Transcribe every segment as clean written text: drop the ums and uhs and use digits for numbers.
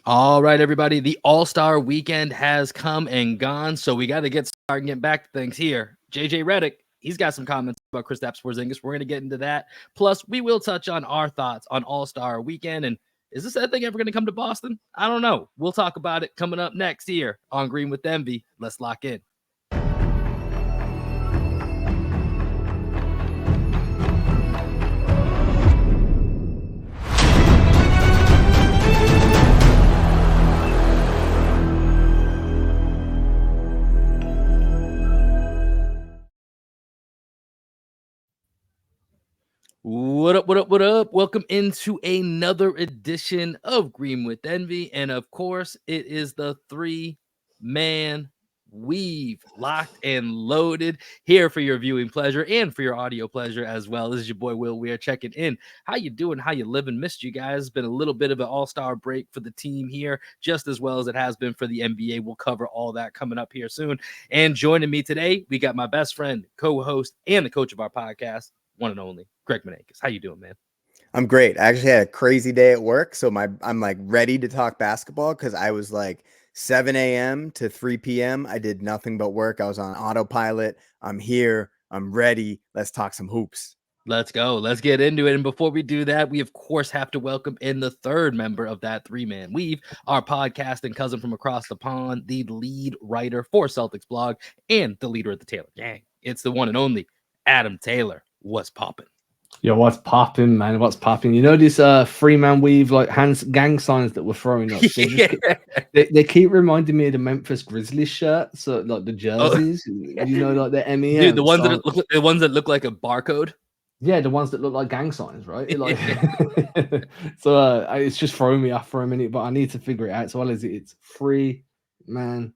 All right, everybody. The All-Star weekend has come and gone, so we got to get started and get back to things here. JJ Redick, he's got some comments about Kristaps. We're going to get into that. Plus, we will touch on our thoughts on All-Star weekend. And is this thing ever going to come to Boston? I don't know. We'll talk about it coming up next here on Green with Envy. Let's lock in. What up, what up, what up? Welcome into another edition of Green with Envy. And of course, it is the three-man weave, locked and loaded here for your viewing pleasure and for your audio pleasure as well. This is your boy Will. We are checking in. How you doing? How you living? Missed you guys. It's been a little bit of an all-star break for the team here, just as well as it has been for the NBA. We'll cover all that coming up here soon. And joining me today, we got my best friend, co-host, and the coach of our podcast, one and only Greg Menakis. How you doing, man? I'm great. I actually had a crazy day at work, so I'm like ready to talk basketball because I was like 7 a.m. to 3 p.m. I did nothing but work. I was on autopilot. I'm here. I'm ready. Let's talk some hoops. Let's go. Let's get into it. And before we do that, we of course have to welcome in the third member of that three-man weave, our podcast and cousin from across the pond, the lead writer for Celtics blog and the leader of the Taylor Gang. It's the one and only Adam Taylor. What's popping? Yo, what's popping, man? What's popping? You know this three-man weave like gang signs that we're throwing up. They keep reminding me of the Memphis Grizzlies shirt, so like the jerseys. You know, like the MEM. Dude, the ones that look like a barcode. Yeah, the ones that look like gang signs, right? Like, so it's just throwing me off for a minute, but I need to figure it out. So what is it? It's three-man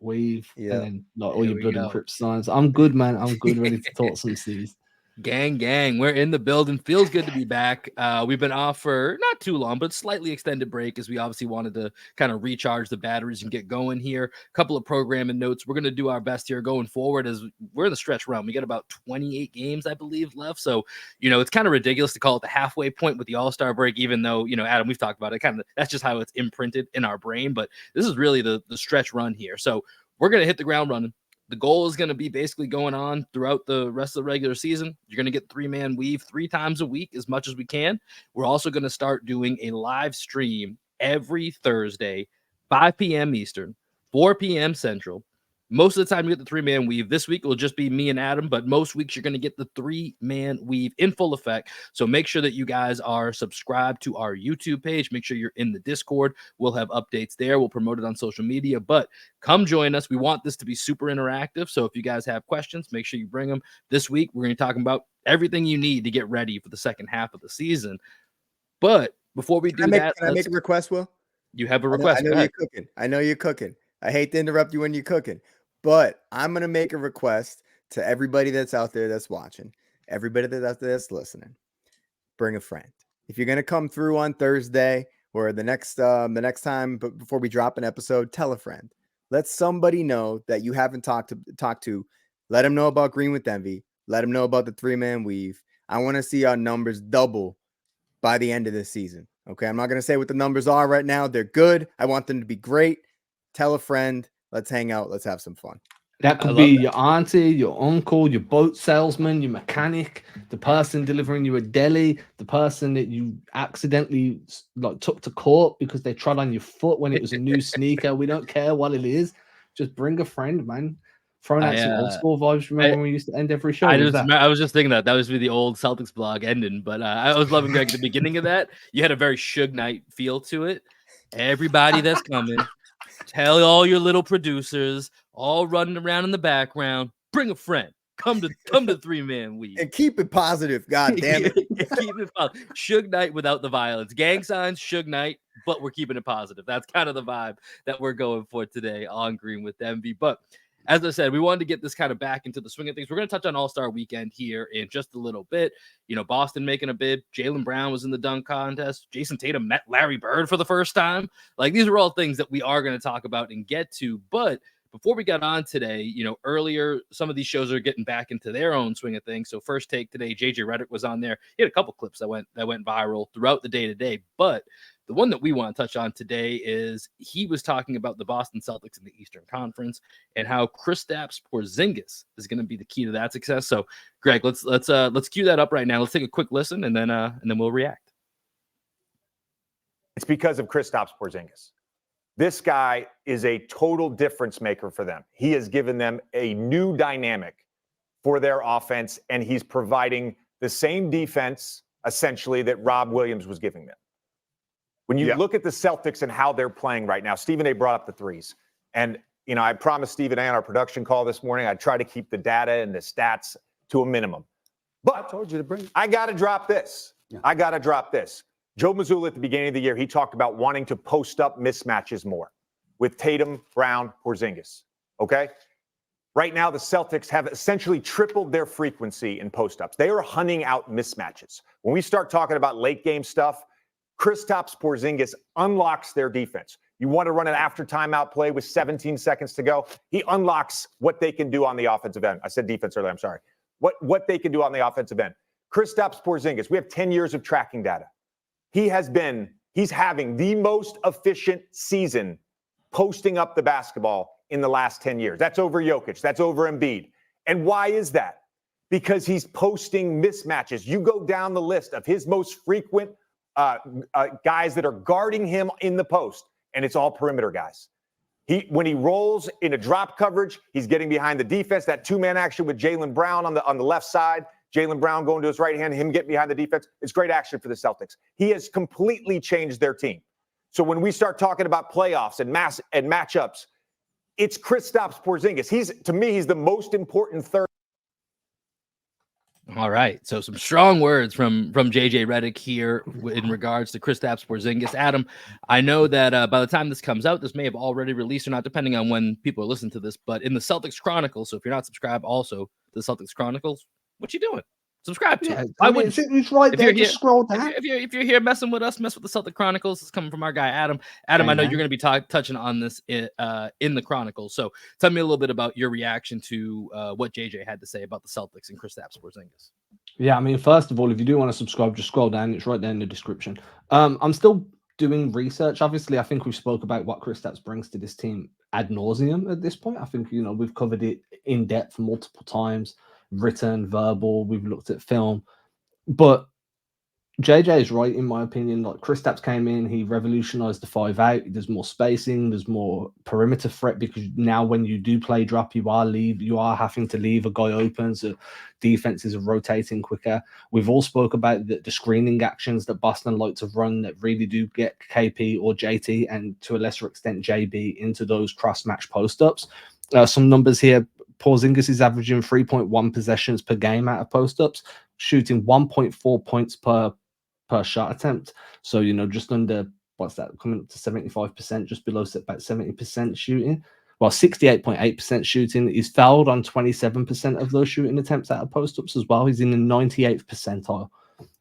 weave, and then like all your blood and Crip signs. I'm good, man. I'm good, ready to talk some C's. Gang, we're in the building. Feels good to be back. We've been off for not too long, but slightly extended break as we obviously wanted to kind of recharge the batteries and get going here. A couple of programming notes. We're going to do our best here going forward as we're in the stretch run. We got about 28 games, I believe, left. So, you know, it's kind of ridiculous to call it the halfway point with the All-Star break, even though, you know, Adam, we've talked about it. Kind of that's just how it's imprinted in our brain. But this is really the stretch run here. So we're going to hit the ground running. The goal is going to be basically going on throughout the rest of the regular season. You're going to get three-man weave 3 times a week as much as we can. We're also going to start doing a live stream every Thursday, 5 p.m. Eastern, 4 p.m. Central. Most of the time you get the three-man weave. This week it will just be me and Adam, but most weeks you're going to get the three-man weave in full effect. So make sure that you guys are subscribed to our YouTube page. Make sure you're in the Discord. We'll have updates there. We'll promote it on social media, but come join us. We want this to be super interactive. So if you guys have questions, make sure you bring them. This week we're going to talk about everything you need to get ready for the second half of the season. But before we can I make a request, Will? You have a request. I know you're cooking. I know you're cooking. I hate to interrupt you when you're cooking. But I'm going to make a request to everybody that's out there that's watching, everybody that's out there that's listening. Bring a friend. If you're going to come through on Thursday or the next time, but before we drop an episode, tell a friend. Let somebody know that you haven't talked to. Let them know about Green with Envy. Let them know about the three-man weave. I want to see our numbers double by the end of this season. Okay, I'm not going to say what the numbers are right now. They're good. I want them to be great. Tell a friend. Let's hang out. Let's have some fun. That could be your auntie, your uncle, your boat salesman, your mechanic, the person delivering you a deli, the person that you accidentally like took to court because they trod on your foot when it was a new sneaker. We don't care what it is. Just bring a friend, man. Throwing out some old school vibes. Remember when we used to end every show? I was just thinking that was the old Celtics blog ending, but I was loving Greg at the beginning of that. You had a very Suge Knight feel to it. Everybody that's coming. Tell all your little producers, all running around in the background, bring a friend. Come to three-man weave. And keep it positive, god damn it. Keep it positive. Suge Knight without the violence. Gang signs, Suge Knight, but we're keeping it positive. That's kind of the vibe that we're going for today on Green with Envy. But as I said, we wanted to get this kind of back into the swing of things. We're going to touch on All-Star Weekend here in just a little bit. You know, Boston making a bid. Jaylen Brown was in the dunk contest. Jason Tatum met Larry Bird for the first time. Like, these are all things that we are going to talk about and get to. But before we got on today, you know, earlier, some of these shows are getting back into their own swing of things. So First Take today, JJ Redick was on there. He had a couple clips that went viral throughout the day today. But The one that we want to touch on today is he was talking about the Boston Celtics in the Eastern Conference and how Kristaps Porzingis is going to be the key to that success. So, Greg, let's cue that up right now. Let's take a quick listen and then we'll react. It's because of Kristaps Porzingis. This guy is a total difference maker for them. He has given them a new dynamic for their offense, and he's providing the same defense, essentially, that Rob Williams was giving them. When you look at the Celtics and how they're playing right now, Stephen A. brought up the threes. And, I promised Stephen A. on our production call this morning, I'd try to keep the data and the stats to a minimum. But I told you to bring it. I got to drop this. I got to drop this. Joe Mazzulla at the beginning of the year, he talked about wanting to post up mismatches more with Tatum, Brown, Porzingis. Okay? Right now, the Celtics have essentially tripled their frequency in post-ups. They are hunting out mismatches. When we start talking about late-game stuff, Kristaps Porzingis unlocks their defense. You want to run an after-timeout play with 17 seconds to go? He unlocks what they can do on the offensive end. I said defense earlier, I'm sorry. What they can do on the offensive end. Kristaps Porzingis, we have 10 years of tracking data. He's having the most efficient season posting up the basketball in the last 10 years. That's over Jokic. That's over Embiid. And why is that? Because he's posting mismatches. You go down the list of his most frequent guys that are guarding him in the post, and it's all perimeter guys. When he rolls in a drop coverage, he's getting behind the defense. That two-man action with Jaylen Brown on the left side, Jaylen Brown going to his right hand, him getting behind the defense. It's great action for the Celtics. He has completely changed their team. So when we start talking about playoffs and matchups, it's Kristaps Porzingis. To me, he's the most important third. All right. So some strong words from JJ Redick here in regards to Kristaps Porzingis. Adam, I know that by the time this comes out, this may have already released or not, depending on when people are listening to this. But in the Celtics Chronicles, so if you're not subscribed also to the Celtics Chronicles, what you doing? Subscribe to it. I mean, it's right there. Just scroll down. If you're here messing with us, mess with the Celtic Chronicles. It's coming from our guy Adam. Adam, I know you're going to be touching on this in the Chronicles. So tell me a little bit about your reaction to what JJ had to say about the Celtics and Kristaps Porzingis. Yeah, I mean, first of all, if you do want to subscribe, just scroll down. It's right there in the description. I'm still doing research. Obviously, I think we spoke about what Kristaps brings to this team ad nauseum at this point. I think we've covered it in depth multiple times. Written, verbal, we've looked at film, but JJ is right in my opinion. Like Kristaps came in, he revolutionized the 5-out. There's more spacing, there's more perimeter threat because now when you do play drop, you are having to leave a guy open, so defenses are rotating quicker. We've all spoke about the screening actions that Boston like to run that really do get KP or JT and to a lesser extent JB into those cross-match post-ups. Some numbers here. Porzingis is averaging 3.1 possessions per game out of post-ups, shooting 1.4 points per shot attempt. So, just under, what's that, coming up to 75%, just below about 70% shooting. Well, 68.8% shooting. He's fouled on 27% of those shooting attempts out of post-ups as well. He's in the 98th percentile.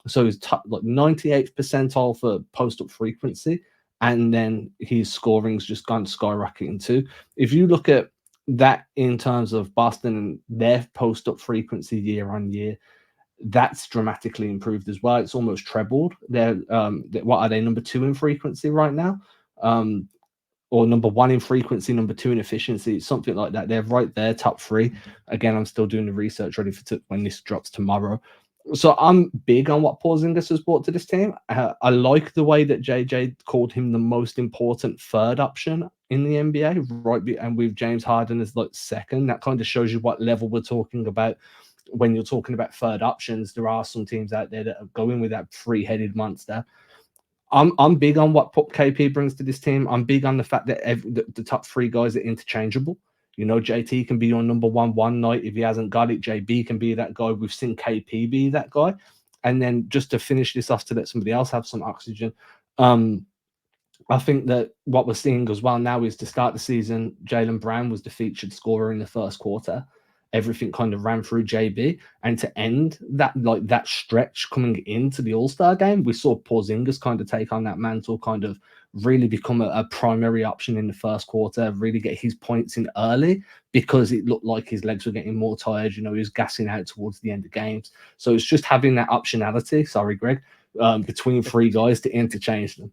So he's 98th percentile for post-up frequency. And then his scoring's just gone skyrocketing too. If you look at that in terms of Boston and their post-up frequency year on year, that's dramatically improved as well. It's almost trebled. They're what are they, number 2 in frequency right now? Or number 1 in frequency, number 2 in efficiency, something like that. They're right there, top 3. Again, I'm still doing the research ready for when this drops tomorrow. So I'm big on what Porzingis has brought to this team. I like the way that JJ called him the most important third option in the NBA, right? And with James Harden as like second, that kind of shows you what level we're talking about. When you're talking about third options, there are some teams out there that are going with that 3-headed monster. I'm big on what KP brings to this team. I'm big on the fact that the top 3 guys are interchangeable. JT can be your number 1 one night. If he hasn't got it, JB can be that guy. We've seen KP be that guy. And then just to finish this off, to let somebody else have some oxygen, I think that what we're seeing as well now is to start the season, Jaylen Brown was the featured scorer in the first quarter. Everything kind of ran through JB. And to end that stretch coming into the All-Star game, we saw Porzingis kind of take on that mantle, kind of really become a primary option in the first quarter, really get his points in early because it looked like his legs were getting more tired. He was gassing out towards the end of games. So it's just having that optionality, sorry, Greg, between 3 guys to interchange them.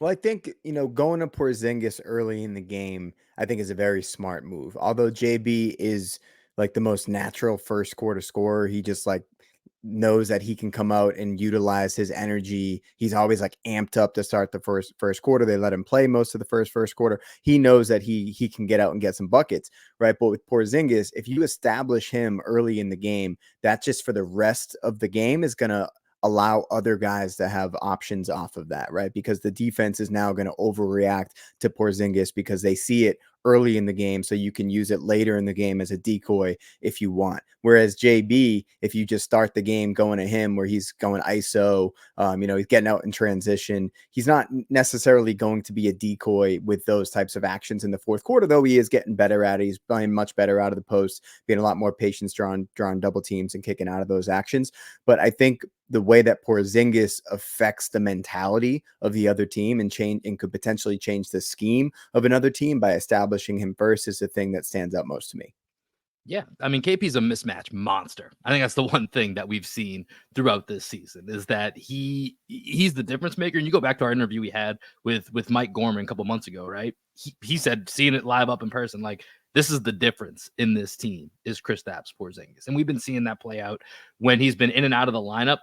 Well, I think, going to Porzingis early in the game, I think is a very smart move. Although JB is like the most natural first quarter scorer, he just like knows that he can come out and utilize his energy. He's always like amped up to start the first quarter. They let him play most of the first quarter. He knows that he can get out and get some buckets, right? But with Porzingis, if you establish him early in the game, that just for the rest of the game is going to allow other guys to have options off of that, right? Because the defense is now going to overreact to Porzingis because they see it early in the game, so you can use it later in the game as a decoy if you want. Whereas JB, if you just start the game going to him where he's going ISO, he's getting out in transition, he's not necessarily going to be a decoy with those types of actions in the fourth quarter, though he is getting better at it. He's playing much better out of the post, being a lot more patience, drawing double teams and kicking out of those actions. But I think the way that Porzingis affects the mentality of the other team and could potentially change the scheme of another team by establishing him first is the thing that stands out most to me. Yeah, I mean, KP's a mismatch monster. I think that's the one thing that we've seen throughout this season is that he's the difference maker. And you go back to our interview we had with Mike Gorman a couple months ago, right? He said, seeing it live up in person, like, this is the difference in this team is Kristaps Porzingis. And we've been seeing that play out when he's been in and out of the lineup.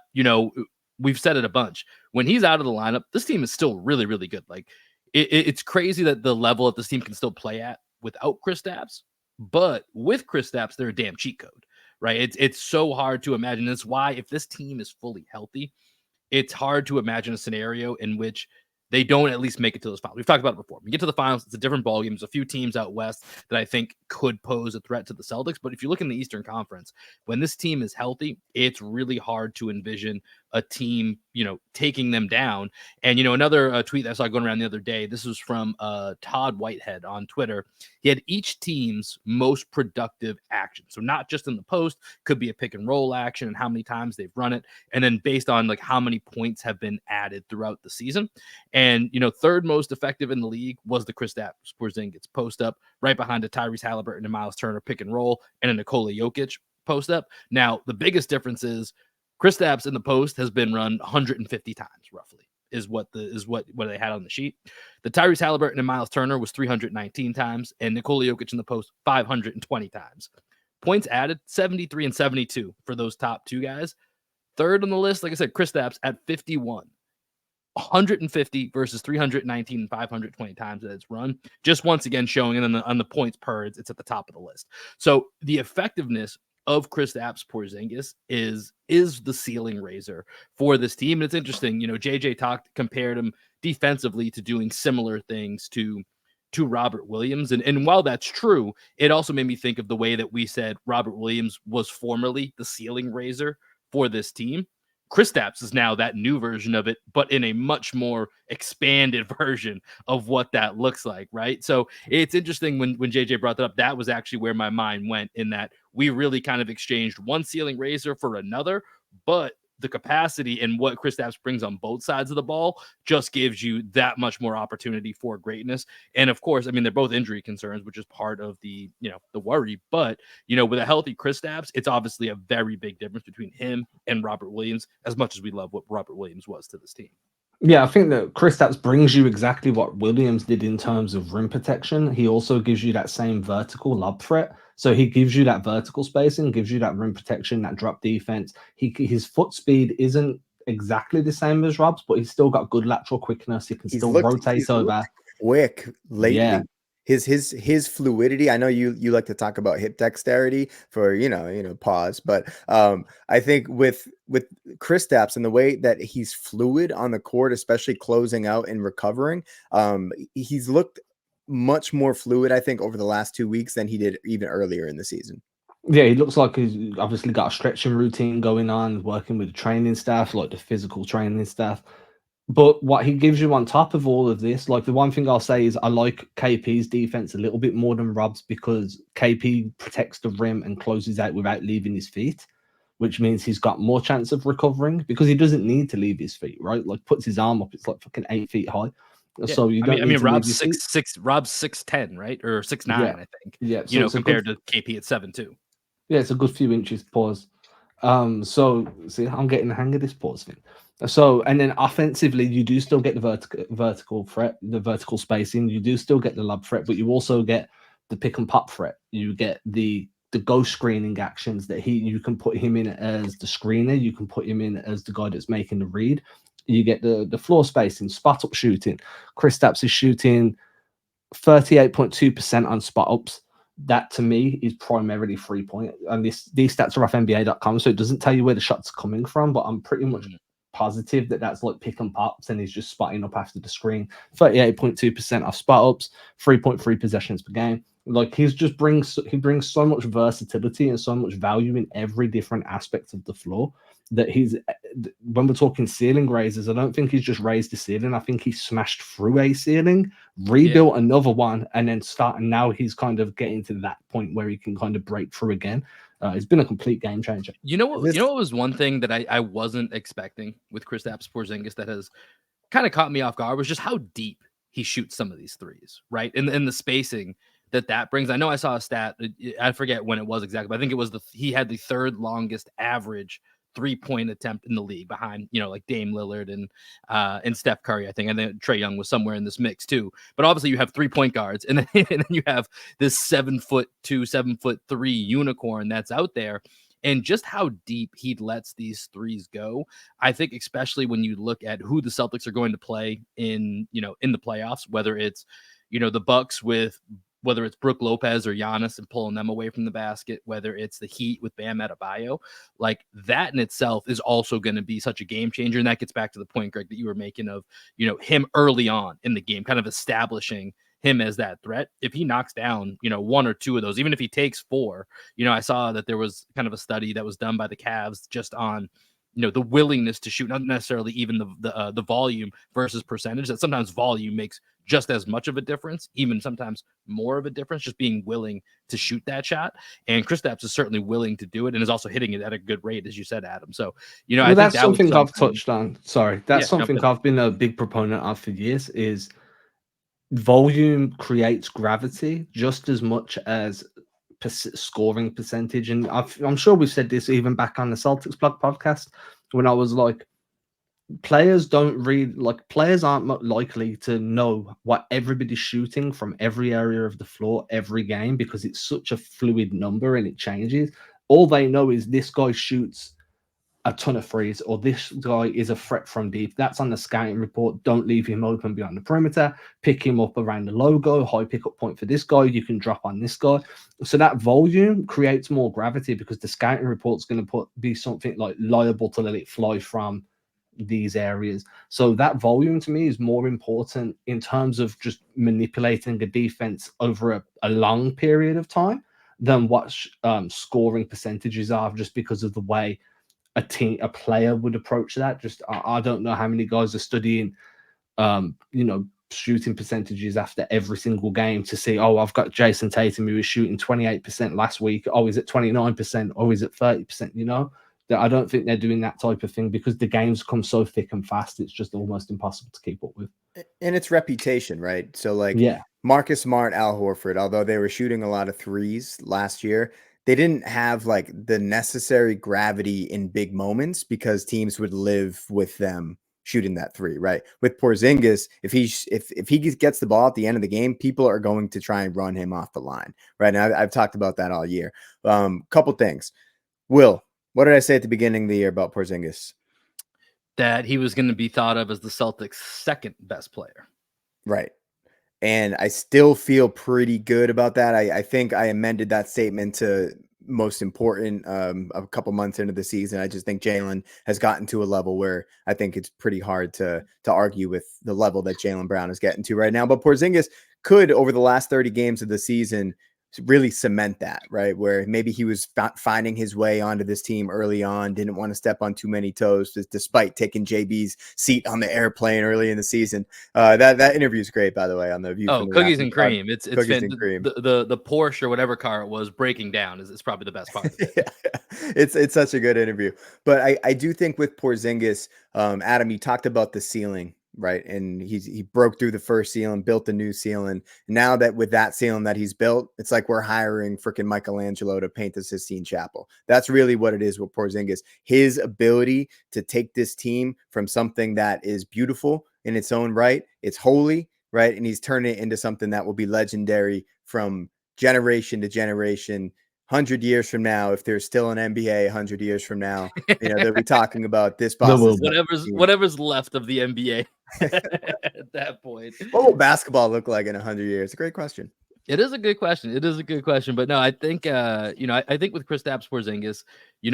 We've said it a bunch. When he's out of the lineup, this team is still really, really good. Like, it's crazy that the level that this team can still play at without Kristaps. But with Kristaps, they're a damn cheat code, right? It's so hard to imagine. That's why if this team is fully healthy, it's hard to imagine a scenario in which they don't at least make it to those finals. We've talked about it before. We get to the finals, it's a different ballgame. There's a few teams out west that I think could pose a threat to the Celtics. But if you look in the Eastern Conference, when this team is healthy, it's really hard to envision a team, taking them down. And, another tweet that I saw going around the other day, this was from Todd Whitehead on Twitter. He had each team's most productive action. So not just in the post, could be a pick and roll action and how many times they've run it. And then based on like how many points have been added throughout the season. And, third most effective in the league was the Kristaps Porzingis post up right behind a Tyrese Halliburton and Miles Turner pick and roll and a Nikola Jokic post up. Now, the biggest difference is Kristaps in the post has been run 150 times roughly is what they had on the sheet. The Tyrese Halliburton and Miles Turner was 319 times and Nikola Jokic in the post 520 times. Points added 73 and 72 for those top two guys. Third on the list, like I said, Kristaps at 51. 150 versus 319 and 520 times that it's run. Just once again showing, and then on the points per, it's at the top of the list. So the effectiveness of Kristaps Porzingis is the ceiling raiser for this team. And it's interesting, JJ compared him defensively to doing similar things to Robert Williams. And while that's true, it also made me think of the way that we said Robert Williams was formerly the ceiling raiser for this team. Kristaps is now that new version of it, but in a much more expanded version of what that looks like, right? So it's interesting when JJ brought that up, that was actually where my mind went, in that we really kind of exchanged one ceiling raiser for another, but the capacity and what Kristaps brings on both sides of the ball just gives you that much more opportunity for greatness. And of course, I mean, they're both injury concerns, which is part of the worry. But, with a healthy Kristaps, it's obviously a very big difference between him and Robert Williams, as much as we love what Robert Williams was to this team. Yeah, I think that Kristaps brings you exactly what Williams did in terms of rim protection. He also gives you that same vertical lob threat. So he gives you that vertical spacing, gives you that rim protection, that drop defense. His foot speed isn't exactly the same as Rob's, but he's still got good lateral quickness. He can still rotate over. Quick lately. Yeah. His fluidity. I know you like to talk about hip dexterity for pause, but I think with Kristaps and the way that he's fluid on the court, especially closing out and recovering, he's looked much more fluid, I think, over the last 2 weeks than he did even earlier in the season. Yeah, he looks like he's obviously got a stretching routine going on, working with the training staff, like the physical training staff. But what he gives you on top of all of this, like the one thing I'll say is I like KP's defense a little bit more than Rob's, because KP protects the rim and closes out without leaving his feet, which means he's got more chance of recovering because he doesn't need to leave his feet, right? Like puts his arm up, it's like fucking 8 feet high. Yeah. So you don't. I mean, Rob's 6'6", Rob's 6'10", right, or 6'9", yeah. I think. Yeah, so compared to KP at 7'2". Yeah, it's a good few inches. Pause. So see, I'm getting the hang of this pause thing. So, and then offensively, you do still get the vertical threat, the vertical spacing. You do still get the lob threat, but you also get the pick and pop threat. You get the ghost screening actions that you can put him in as the screener. You can put him in as the guy that's making the read. You get the floor spacing, spot up shooting. Kristaps is shooting 38.2% on spot ups. That to me is primarily 3-point. And these stats are off NBA.com, so it doesn't tell you where the shots are coming from, but I'm pretty much positive that that's like pick and pops and he's just spotting up after the screen. 38.2% off spot ups, 3.3 possessions per game. Like he brings so much versatility and so much value in every different aspect of the floor that when we're talking ceiling raises, I don't think he's just raised the ceiling. I think he smashed through a ceiling, rebuilt another one, and then now he's kind of getting to that point where he can kind of break through again. It's been a complete game changer. You know what was one thing that I wasn't expecting with Kristaps Porzingis that has kind of caught me off guard was just how deep he shoots some of these threes, right? And the spacing that brings. I know I saw a stat, I forget when it was exactly, but I think it was he had the third longest average 3-point attempt in the league behind, like Dame Lillard and Steph Curry, I think. And then Trae Young was somewhere in this mix too. But obviously you have 3-point guards and then you have this 7'2", 7'3" unicorn that's out there. And just how deep he lets these threes go, I think, especially when you look at who the Celtics are going to play in the playoffs, whether it's, the Bucks whether it's Brook Lopez or Giannis and pulling them away from the basket, whether it's the Heat with Bam Adebayo, like that in itself is also going to be such a game changer. And that gets back to the point, Greg, that you were making of, him early on in the game, kind of establishing him as that threat. If he knocks down, one or two of those, even if he takes 4, I saw that there was kind of a study that was done by the Cavs just on, the willingness to shoot, not necessarily even the volume versus percentage, that sometimes volume makes just as much of a difference, even sometimes more of a difference, just being willing to shoot that shot. And Kristaps is certainly willing to do it and is also hitting it at a good rate, as you said, Adam. So, I think that's that something I've touched on. Sorry. That's something I've been a big proponent of for years is volume creates gravity just as much as scoring percentage. And I'm sure we've said this even back on the Celtics blog podcast when I was like, players aren't likely to know what everybody's shooting from every area of the floor every game because it's such a fluid number and it changes. All they know is this guy shoots a ton of threes or this guy is a threat from deep. That's on the scouting report. Don't leave him open beyond the perimeter. Pick him up around the logo. High pickup point for this guy. You can drop on this guy. So that volume creates more gravity because the scouting report's going to be something like liable to let it fly from these areas. So that volume to me is more important in terms of just manipulating the defense over a long period of time than what scoring percentages are, just because of the way a player would approach that. Just I don't know how many guys are studying shooting percentages after every single game to see, I've got Jason Tatum who was shooting 28% last week. Is it 29%? Is it 30%? That I don't think they're doing that type of thing because the games come so thick and fast. It's just almost impossible to keep up with. And it's reputation, right? So like Marcus Smart, Al Horford, although they were shooting a lot of threes last year, they didn't have like the necessary gravity in big moments because teams would live with them shooting that three, right? With Porzingis, if he gets the ball at the end of the game, people are going to try and run him off the line, right? And I've talked about that all year. Couple things. Will, what did I say at the beginning of the year about Porzingis? That he was going to be thought of as the Celtics' second best player. Right. And I still feel pretty good about that. I think I amended that statement to most important a couple months into the season. I just think Jaylen has gotten to a level where I think it's pretty hard to argue with the level that Jaylen Brown is getting to right now. But Porzingis could, over the last 30 games of the season, really cement that, right? Where maybe he was finding his way onto this team early on, didn't want to step on too many toes, despite taking JB's seat on the airplane early in the season. That interview is great, by the way, on the View. Cookies and cream. It's cookies and cream. The Porsche or whatever car it was breaking down is probably the best part of it. Yeah. It's such a good interview. But I do think with Porzingis, Adam, you talked about the ceiling. right? And he broke through the first ceiling, built a new ceiling. Now that with that ceiling that he's built, it's like we're hiring freaking Michelangelo to paint the Sistine Chapel. That's really what it is with Porzingis. His ability to take this team from something that is beautiful in its own right, it's holy, right? And he's turning it into something that will be legendary from generation to generation. 100 years from now, if there's still an NBA 100 years from now, they'll be talking about this Boston. Whatever's left of the NBA at that point. What will basketball look like in 100 years? It's a great question. It is a good question. But no, I think I think with Kristaps Porzingis,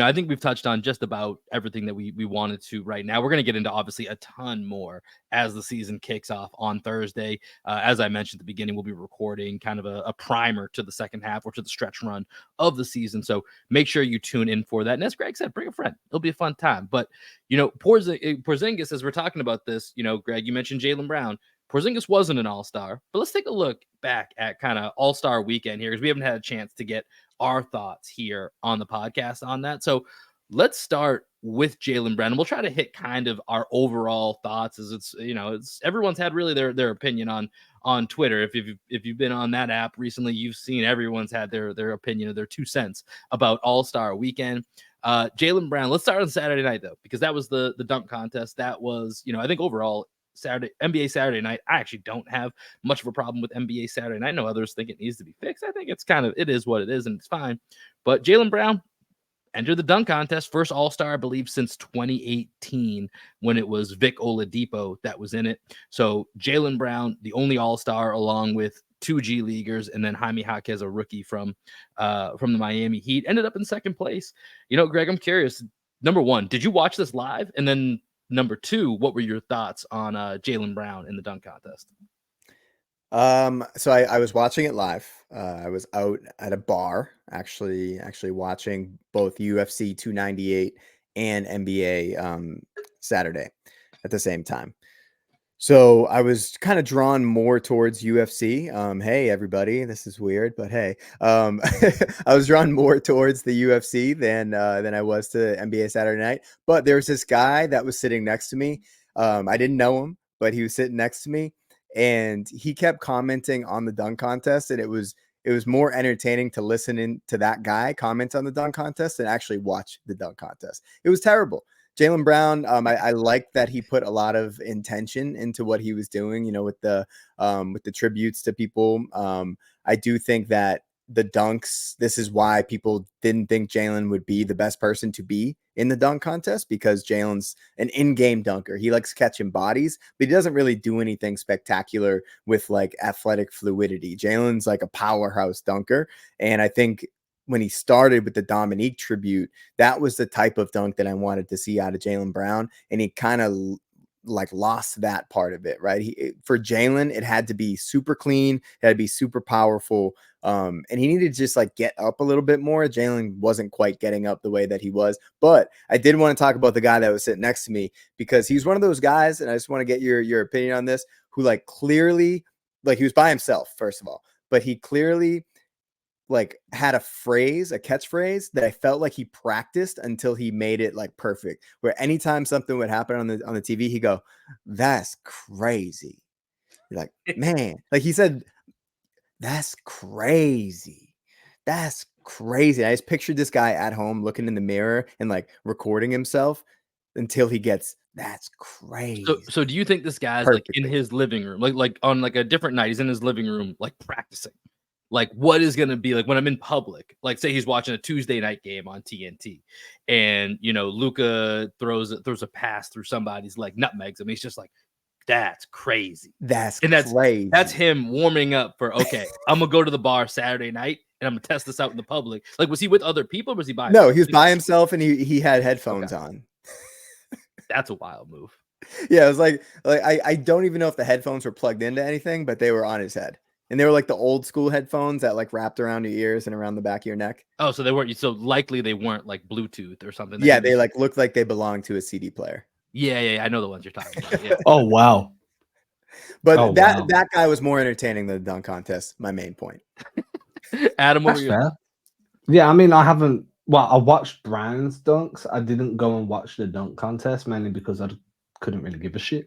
I think we've touched on just about everything that we wanted to right now. We're going to get into obviously a ton more as the season kicks off on Thursday. As I mentioned at the beginning, we'll be recording kind of a primer to the second half or to the stretch run of the season. So make sure you tune in for that. And as Greg said, bring a friend. It'll be a fun time. But Porzingis, as we're talking about this, Greg, you mentioned Jaylen Brown. Porzingis wasn't an all-star, but let's take a look back at kind of all-star weekend here because we haven't had a chance to get our thoughts here on the podcast on that. So let's start with Jaylen Brown. We'll try to hit kind of our overall thoughts as it's everyone's had really their opinion on Twitter. If you've been on that app recently, you've seen everyone's had their opinion of their 2 cents about all-star weekend. Jaylen Brown, let's start on Saturday night though, because that was the dunk contest. That was, I think overall NBA Saturday night, I actually don't have much of a problem with NBA Saturday night. I know others think it needs to be fixed. I think it is what it is, and it's fine. But Jaylen Brown entered the dunk contest, first All-Star, I believe, since 2018 when it was Vic Oladipo that was in it. So Jaylen Brown, the only All-Star, along with 2 G Leaguers, and then Jaime Jaquez, a rookie from the Miami Heat, ended up in second place. Greg, I'm curious. Number one, did you watch this live? And then number 2, what were your thoughts on Jaylen Brown in the dunk contest? So I was watching it live. I was out at a bar actually watching both UFC 298 and NBA Saturday at the same time. So I was kind of drawn more towards UFC. Hey everybody, this is weird, but hey, I was drawn more towards the UFC than I was to NBA Saturday night. But there was this guy that was sitting next to me. I didn't know him, but he was sitting next to me, and he kept commenting on the dunk contest, and it was more entertaining to listen in to that guy comment on the dunk contest than actually watch the dunk contest. It was terrible. Jaylen Brown, I like that he put a lot of intention into what he was doing, with the tributes to people. I do think that the dunks, this is why people didn't think Jaylen would be the best person to be in the dunk contest, because Jaylen's an in-game dunker. He likes catching bodies, but he doesn't really do anything spectacular with like athletic fluidity. Jaylen's like a powerhouse dunker. And I think when he started with the Dominique tribute, that was the type of dunk that I wanted to see out of Jaylen Brown. And he kind of like lost that part of it, right? For Jaylen, it had to be super clean, it had to be super powerful. And he needed to just like get up a little bit more. Jaylen wasn't quite getting up the way that he was. But I did want to talk about the guy that was sitting next to me, because he's one of those guys, and I just want to get your opinion on this, who like clearly, like he was by himself, first of all, but he clearly like had a catchphrase that I felt like he practiced until he made it like perfect, where anytime something would happen on the TV, he'd go, "That's crazy." You're like, man, like he said, "That's crazy. That's crazy." I just pictured this guy at home looking in the mirror and like recording himself until he gets, "That's crazy." So do you think this guy's perfectly, like in his living room, like on like a different night, he's in his living room, like practicing? Like, what is going to be like when I'm in public? Like, say he's watching a Tuesday night game on TNT, and Luka throws a pass through somebody's like nutmegs him. He's just like, "That's crazy. That's crazy." That's him warming up for, okay, I'm gonna go to the bar Saturday night and I'm gonna test this out in the public. Like, was he with other people, or was he by himself? No, he was by himself, and he had headphones on. That's a wild move. Yeah, it was like I don't even know if the headphones were plugged into anything, but they were on his head. And they were like the old school headphones that like wrapped around your ears and around the back of your neck. Oh, so they weren't. So likely they weren't like Bluetooth or something. Yeah, they like looked like they belonged to a CD player. Yeah. I know the ones you're talking about. Yeah. Oh wow. But that guy was more entertaining than the dunk contest. My main point. Adam, what were you? Yeah, I mean, I haven't. Well, I watched Brown's dunks. I didn't go and watch the dunk contest, mainly because I couldn't really give a shit.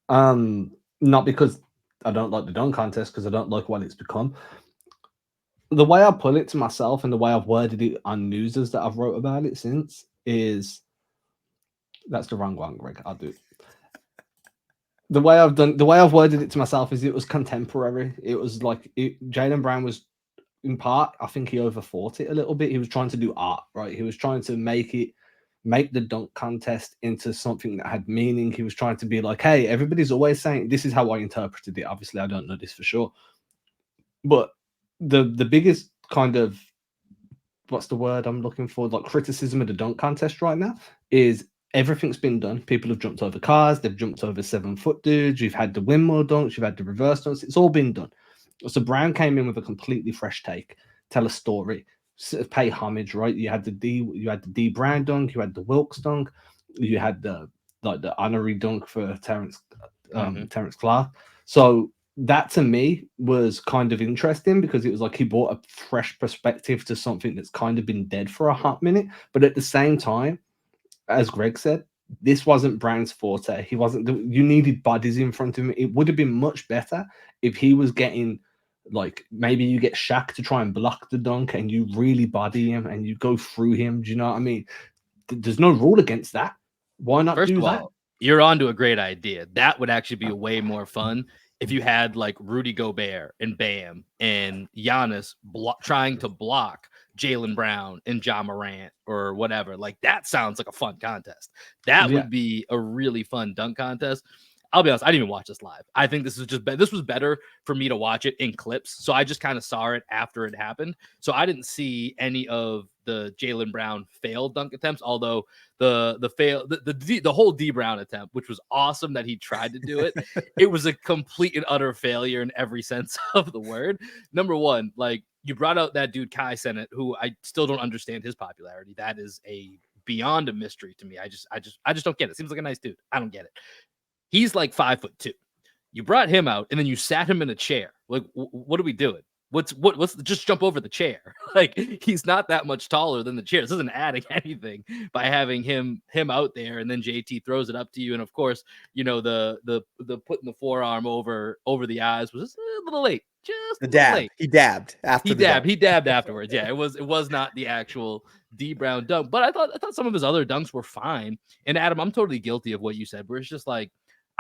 Not because I don't like the dunk contest, because I don't like what it's become. The way I put it to myself and the way I've worded it on newses that I've wrote about it since is that's the wrong one, Greg. I'll do it. The way I've worded it to myself is it was contemporary. It was like Jaylen Brown was, in part, I think he overthought it a little bit. He was trying to do art, right? He was trying to make the dunk contest into something that had meaning. He was trying to be like, hey, everybody's always saying, this is how I interpreted it. Obviously, I don't know this for sure. But the biggest kind of, what's the word I'm looking for? Like criticism of the dunk contest right now is everything's been done. People have jumped over cars. They've jumped over 7-foot dudes. You've had the windmill dunks. You've had the reverse dunks. It's all been done. So Brown came in with a completely fresh take, tell a story, pay homage, right? You had the D Brown dunk. You had the Wilkes dunk. You had the honorary dunk for Terrence Clark. So that to me was kind of interesting because it was like he brought a fresh perspective to something that's kind of been dead for a hot minute. But at the same time, as Greg said, this wasn't Brown's forte. He wasn't. You needed bodies in front of him. It would have been much better if he was getting, like, maybe you get Shaq to try and block the dunk and you really body him and you go through him. Do you know what I mean? There's no rule against that. Why not First do of that? all, you're on to a great idea. That would actually be way more fun if you had like Rudy Gobert and Bam and Giannis trying to block Jaylen Brown and Ja Morant or whatever. Like, that sounds like a fun contest. That would be a really fun dunk contest. I'll be honest, I didn't even watch this live. I think this was better for me to watch it in clips. So I just kind of saw it after it happened. So I didn't see any of the Jaylen Brown failed dunk attempts, although the whole D Brown attempt, which was awesome that he tried to do it, it was a complete and utter failure in every sense of the word. Number one, like, you brought out that dude Kai Sennett, who I still don't understand his popularity. That is beyond a mystery to me. I just don't get it. Seems like a nice dude. I don't get it. He's like 5'2". You brought him out and then you sat him in a chair. Like, what are we doing? What's just jump over the chair? Like, he's not that much taller than the chair. This isn't adding anything by having him out there, and then JT throws it up to you. And of course, you know, the putting the forearm over the eyes was just a little late. Just the dab. Late. He dabbed after. He dabbed afterwards. Yeah, it was not the actual D Brown dunk, but I thought some of his other dunks were fine. And Adam, I'm totally guilty of what you said, where it's just like,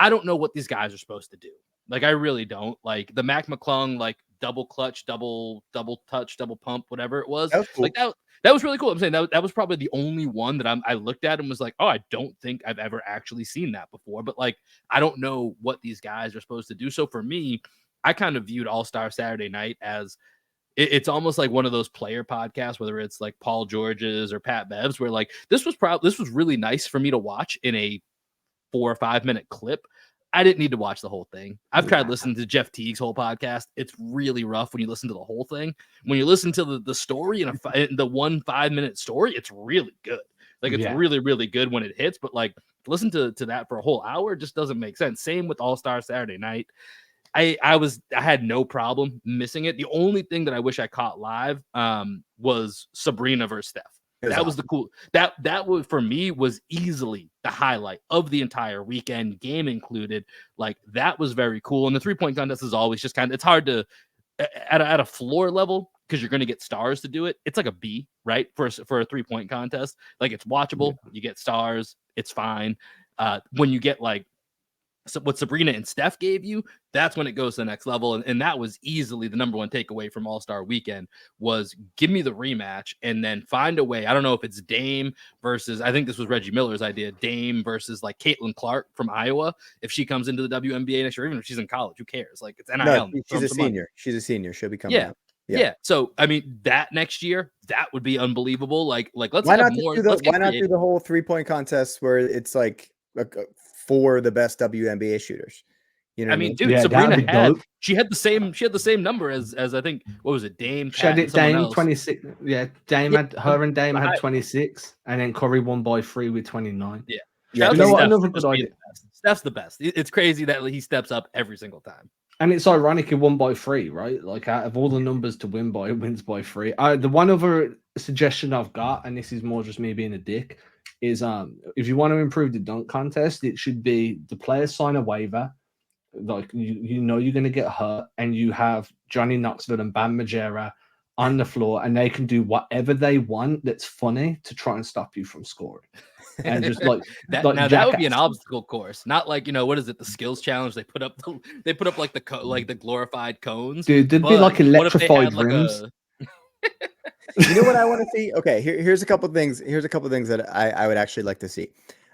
I don't know what these guys are supposed to do. Like, I really don't. Like, the Mac McClung, like, double clutch, double touch, double pump, whatever it was. That was cool. Like, that was really cool. I'm saying that was probably the only one that I looked at and was like, oh, I don't think I've ever actually seen that before. But, like, I don't know what these guys are supposed to do. So for me, I kind of viewed All-Star Saturday Night as it's almost like one of those player podcasts, whether it's like Paul George's or Pat Bev's, where like this was really nice for me to watch in a 4 or 5 minute clip. I didn't need to watch the whole thing. I've tried listening to Jeff Teague's whole podcast. It's really rough when you listen to the whole thing. When you listen to the story in the 1 5-minute story, it's really good. Like, it's really, really good when it hits. But like, listen to that for a whole hour just doesn't make sense. Same with All-Star Saturday Night. I had no problem missing it. The only thing that I wish I caught live was Sabrina versus Steph. That was the cool. That was, for me, was easily the highlight of the entire weekend, game included. Like, that was very cool. And the 3-point contest is always just kind of, it's hard to at a floor level, because you're going to get stars to do it. It's like a B, right? For a 3-point contest, like, it's watchable. You get stars. It's fine. When you get like what Sabrina and Steph gave you, that's when it goes to the next level. And that was easily the number one takeaway from All-Star Weekend was give me the rematch and then find a way. I don't know if it's Dame versus, I think this was Reggie Miller's idea, Dame versus like Caitlin Clark from Iowa. If she comes into the WNBA next year, even if she's in college, who cares? Like, it's NIL. No, she's a senior. She's a senior. She'll be coming out. Yeah. So, I mean, that next year, that would be unbelievable. Like let's why have not more. Why not do the whole 3-point contest where it's like for the best WNBA shooters? You know, I mean, dude, Sabrina had the same number as I think, what was it, Dame? She had it, Dame 26. Yeah, Dame had her and Dame had 26, and then Curry won by 3 with 29. Yeah. You know what? Another good idea. Steph's the best. It's crazy that he steps up every single time. And it's ironic he won by 3, right? Like, out of all the numbers to win by, it wins by 3. The one other suggestion I've got, and this is more just me being a dick, is if you want to improve the dunk contest, it should be the players sign a waiver like you know you're going to get hurt, and you have Johnny Knoxville and Bam Margera on the floor, and they can do whatever they want that's funny to try and stop you from scoring. And just like that would be an jackass. obstacle course, not like, what is it, the skills challenge? They put up like the glorified cones. Dude, there'd be like What if they electrified had, like, rims. You know what I want to see? Okay, here's a couple things. Here's a couple things that I would actually like to see.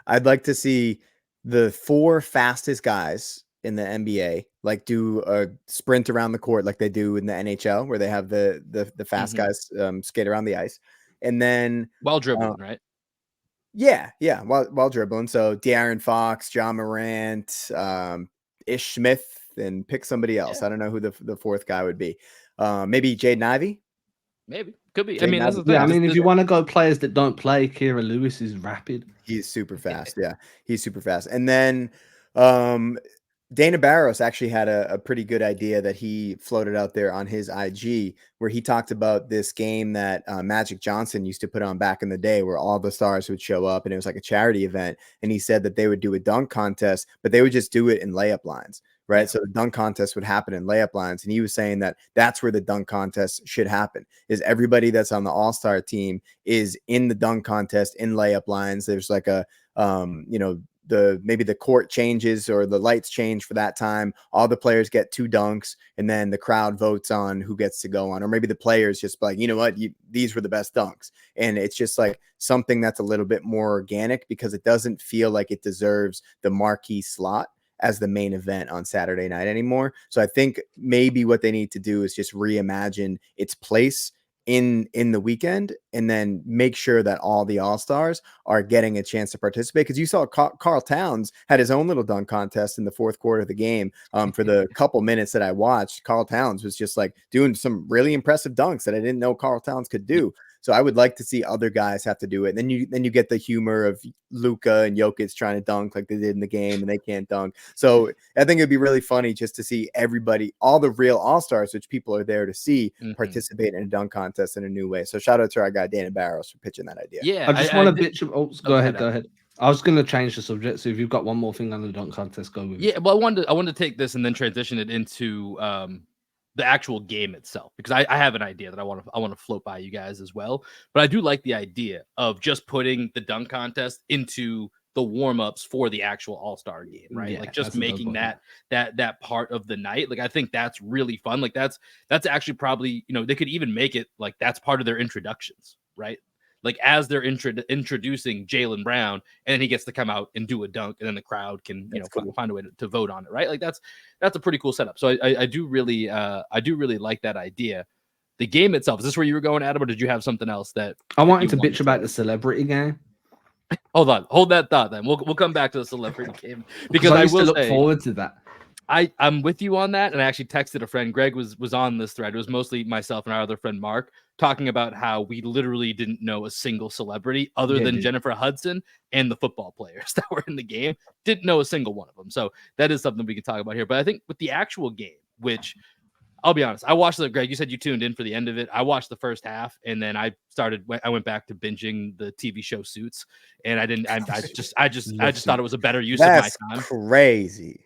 I'd like to see the 4 fastest guys in the NBA like do a sprint around the court like they do in the NHL, where they have the fast guys skate around the ice, and then while dribbling, right? Yeah, while dribbling. So De'Aaron Fox, John Morant, Ish Smith, and pick somebody else. Yeah. I don't know who the 4th guy would be. Maybe Jaden Ivey. Maybe could be. I mean, that's the thing. Yeah, I mean, if you want to go players that don't play, Kira Lewis is rapid. He's super fast. Yeah, he's super fast. And then Dana Barros actually had a pretty good idea that he floated out there on his IG, where he talked about this game that Magic Johnson used to put on back in the day, where all the stars would show up and it was like a charity event. And he said that they would do a dunk contest, but they would just do it in layup lines. Right. Yeah. So the dunk contest would happen in layup lines. And he was saying that that's where the dunk contest should happen, is everybody that's on the all-star team is in the dunk contest in layup lines. There's like a, maybe the court changes or the lights change for that time. All the players get 2 dunks, and then the crowd votes on who gets to go on. Or maybe the players just like, you know what, these were the best dunks. And it's just like something that's a little bit more organic, because it doesn't feel like it deserves the marquee slot as the main event on Saturday night anymore. So I think maybe what they need to do is just reimagine its place in the weekend, and then make sure that all the all-stars are getting a chance to participate. Because you saw Karl Towns had his own little dunk contest in the 4th quarter of the game. For the couple minutes that I watched, Karl Towns was just like doing some really impressive dunks that I didn't know Karl Towns could do. So I would like to see other guys have to do it. And then you get the humor of Luka and Jokic trying to dunk like they did in the game, and they can't dunk. So I think it'd be really funny just to see everybody, all the real all-stars, which people are there to see, participate in a dunk contest in a new way. So shout out to our guy Dana Barros for pitching that idea. Yeah, I just want to bitch. Go ahead. I was going to change the subject. So if you've got one more thing on the dunk contest, go with it. Yeah, well, I wanted to take this and then transition it into the actual game itself, because I have an idea that I want to float by you guys as well. But I do like the idea of just putting the dunk contest into the warm-ups for the actual all-star game, right? Yeah, like just making that part of the night. Like I think that's really fun. Like that's actually probably, they could even make it like that's part of their introductions, right? Like as they're introducing Jaylen Brown, and then he gets to come out and do a dunk, and then the crowd can find a way to vote on it, right? Like that's a pretty cool setup. So I do really like that idea. The game itself, is this where you were going, Adam, or did you have something else that I wanted to bitch about the celebrity game? Hold on, hold that thought. Then we'll come back to the celebrity game, because I will look forward to that. I'm with you on that, and I actually texted a friend. Greg was on this thread. It was mostly myself and our other friend Mark talking about how we literally didn't know a single celebrity other than Jennifer Hudson and the football players that were in the game. Didn't know a single one of them. So that is something we can talk about here. But I think with the actual game, which I'll be honest, I watched it. Greg, you said you tuned in for the end of it. I watched the first half, and then I went back to binging the TV show Suits, and I just thought it was a better use of my time. Crazy.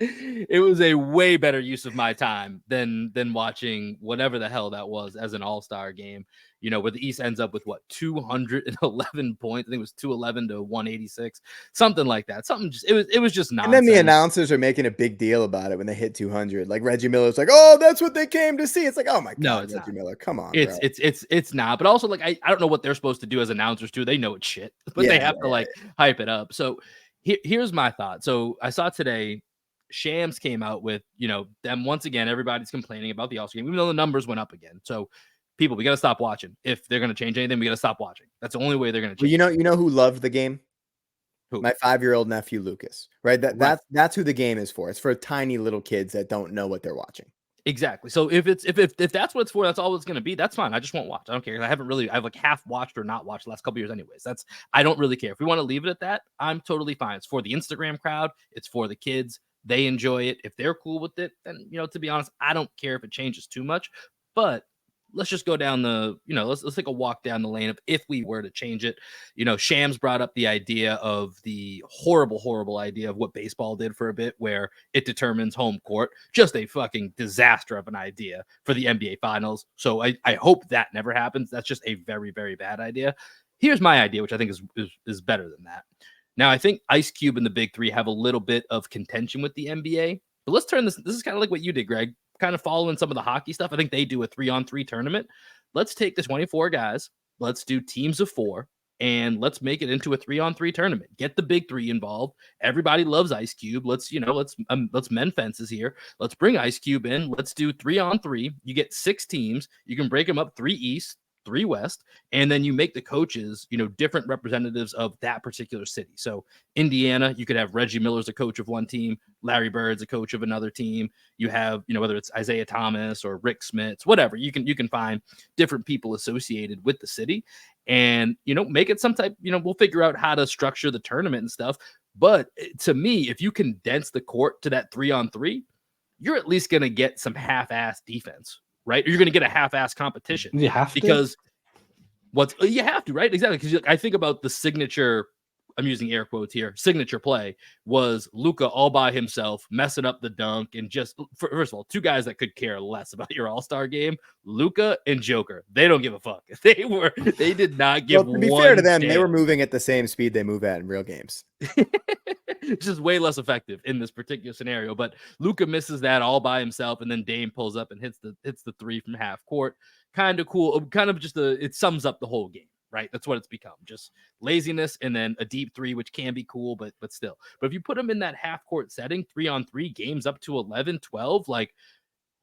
It was a way better use of my time than watching whatever the hell that was as an all-star game, where the East ends up with 211 points. I think it was 211 to 186, something like that. It was just nonsense. And then the announcers are making a big deal about it when they hit 200. Like Reggie Miller's like, "Oh, that's what they came to see." It's like, "Oh my god, no, it's Reggie Miller, come on." It's not. But also, like, I don't know what they're supposed to do as announcers too. They know it's shit, but they have to hype it up. So here's my thought. So I saw today, Shams came out with, them once again. Everybody's complaining about the All-Star game, even though the numbers went up again. So people, we got to stop watching. If they're going to change anything, we got to stop watching. That's the only way they're going to change. Well, you know who loved the game? Who? My 5-year-old nephew, Lucas, right? That's who the game is for. It's for tiny little kids that don't know what they're watching. Exactly. So if that's what it's for, that's all it's going to be. That's fine. I just won't watch. I don't care. I've like half watched or not watched the last couple years anyways. I don't really care. If we want to leave it at that, I'm totally fine. It's for the Instagram crowd. It's for the kids. They enjoy it. If they're cool with it, then, to be honest, I don't care if it changes too much. But let's just go down the, let's take a walk down the lane of if we were to change it. Shams brought up the idea of the horrible idea of what baseball did for a bit, where it determines home court. Just a fucking disaster of an idea for the NBA Finals. So I hope that never happens. That's just a very, very bad idea. Here's my idea, which I think is better than that. Now, I think Ice Cube and the Big Three have a little bit of contention with the NBA, but let's turn this. This is kind of like what you did, Greg, kind of following some of the hockey stuff. I think they do a 3-on-3 tournament. Let's take the 24 guys. Let's do teams of 4, and let's make it into a 3-on-3 tournament. Get the Big Three involved. Everybody loves Ice Cube. Let's mend fences here. Let's bring Ice Cube in. Let's do 3-on-3. You get 6 teams. You can break them up 3 East, 3 West, and then you make the coaches, different representatives of that particular city. So Indiana, you could have Reggie Miller as a coach of one team, Larry Bird's a coach of another team. You have, whether it's Isaiah Thomas or Rick Smits, whatever, you can find different people associated with the city and, make it some type, we'll figure out how to structure the tournament and stuff. But to me, if you condense the court to that 3-on-3, you're at least going to get some half-ass defense. Right? Or you're going to get a half-ass competition. You have to. Because you have to, right? Exactly. Because I think about the signature, I'm using air quotes here, signature play was Luka all by himself, messing up the dunk, and just, first of all, 2 guys that could care less about your all-star game, Luka and Joker. They don't give a fuck. They did not give well, to be one fair to them, damn. they were moving at the same speed they move at in real games. It's just way less effective in this particular scenario. But Luka misses that all by himself, and then Dame pulls up and hits the 3 from half court. Kind of cool. Kind of just it sums up the whole game, right? That's what it's become. Just laziness and then a deep 3, which can be cool, but still. But if you put them in that half court setting, 3-on-3 games up to 11, 12, like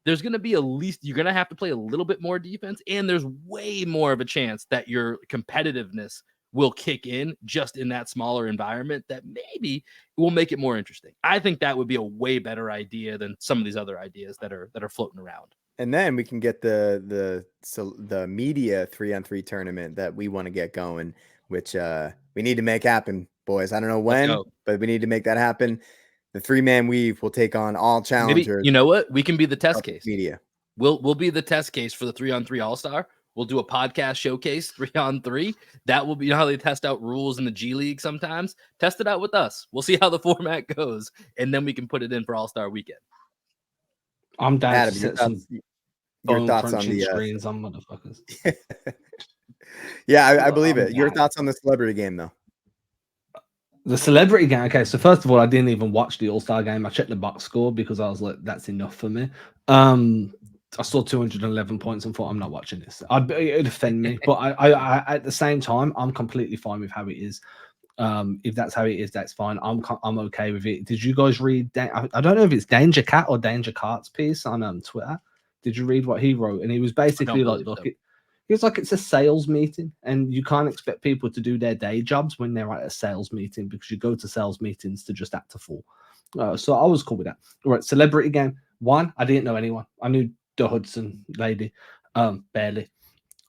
there's going to be you're going to have to play a little bit more defense, and there's way more of a chance that your competitiveness will kick in just in that smaller environment that maybe will make it more interesting. I think that would be a way better idea than some of these other ideas that are floating around. And then we can get the media 3-on-3 tournament that we want to get going, which we need to make happen, boys. I don't know when, but we need to make that happen. The 3-man weave will take on all challengers. Maybe, you know what? We can be the test case. Media. We'll be the test case for the 3-on-3 All-Star. We'll do a podcast showcase 3-on-3. That will be how they test out rules in the G League sometimes. Test it out with us. We'll see how the format goes, and then we can put it in for All-Star Weekend. I'm down Adam, to your set thoughts, some your thoughts on the screens on motherfuckers. Yeah, I believe it. Your thoughts on the celebrity game, though? The celebrity game. Okay, so first of all, I didn't even watch the All-Star game. I checked the box score because I was like, that's enough for me. I saw 211 points and thought, I'm not watching this. It'd offend me, but I at the same time, I'm completely fine with how it is. If that's how it is, that's fine. I'm okay with it. Did you guys read? I don't know if it's Danger Cat or Danger Cart's piece on Twitter. Did you read what he wrote? And he was basically like, look, it's like it's a sales meeting, and you can't expect people to do their day jobs when they're at a sales meeting, because you go to sales meetings to just act a fool. So I was cool with that. All right, celebrity game. 1, I didn't know anyone. I knew the Hudson lady, barely.